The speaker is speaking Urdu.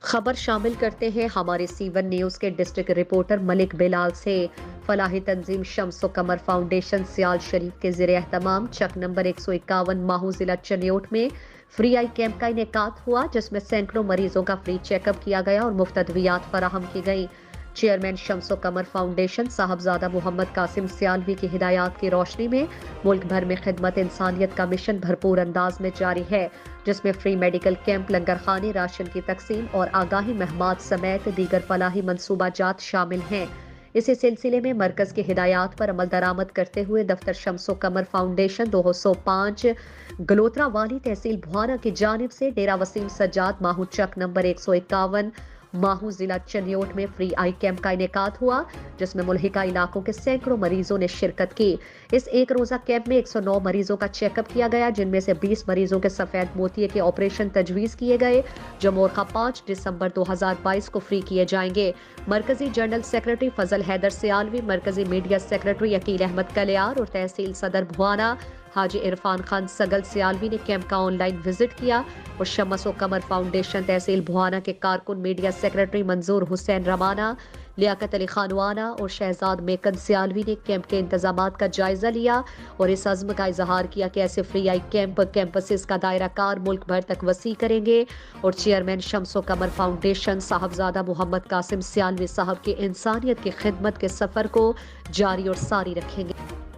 خبر شامل کرتے ہیں ہمارے سی 1 نیوز کے ڈسٹرکٹ رپورٹر ملک بلال سے۔ فلاحی تنظیم شمس و قمر فاؤنڈیشن سیال شریف کے زیر اہتمام چک نمبر 151 ماہو ضلع چنیوٹ میں فری آئی کیمپ کا انعقاد ہوا، جس میں سینکڑوں مریضوں کا فری چیک اپ کیا گیا اور مفت ادویات فراہم کی گئیں۔ چیئرمین شمس و قمر فاؤنڈیشن صاحبزادہ محمد قاسم سیالوی کی ہدایات کی روشنی میں ملک بھر میں خدمت انسانیت کا مشن بھرپور انداز میں جاری ہے، جس میں فری میڈیکل کیمپ، لنگر خانے، راشن کی تقسیم اور آگاہی مہمات سمیت دیگر فلاحی منصوبہ جات شامل ہیں۔ اسی سلسلے میں مرکز کی ہدایات پر عمل درآمد کرتے ہوئے دفتر شمس و قمر فاؤنڈیشن 205 گلوترا والی تحصیل بھوانا کی جانب سے ڈیرہ وسیم سجاد ماہو چک نمبر 151 ماہو ضلع چنیوٹ میں فری آئی کیمپ کا انعقاد ہوا، جس میں ملحقہ علاقوں کے سینکڑوں مریضوں نے شرکت کی۔ اس ایک روزہ کیمپ میں 109 مریضوں کا چیک اپ کیا گیا، جن میں سے 20 مریضوں کے سفید موتیے کے آپریشن تجویز کیے گئے، جو مورخہ 5 دسمبر 2022 کو فری کیے جائیں گے۔ مرکزی جنرل سیکرٹری فضل حیدر سیالوی، مرکزی میڈیا سیکرٹری عقیل احمد کلیار اور تحصیل صدر بھوانا حاجی عرفان خان سگل سیالوی نے کیمپ کا آن لائن وزٹ کیا اور شمس و قمر فاؤنڈیشن تحصیل بھوانا کے کارکن میڈیا سیکرٹری منظور حسین رمانہ، لیاقت علی خانوانہ اور شہزاد میکن سیالوی نے کیمپ کے انتظامات کا جائزہ لیا اور اس عزم کا اظہار کیا کہ ایسے فری آئی کیمپسز کا دائرہ کار ملک بھر تک وسیع کریں گے اور چیئرمین شمس و قمر فاؤنڈیشن صاحبزادہ محمد قاسم سیالوی صاحب کی انسانیت کی خدمت کے سفر کو جاری اور ساری رکھیں گے۔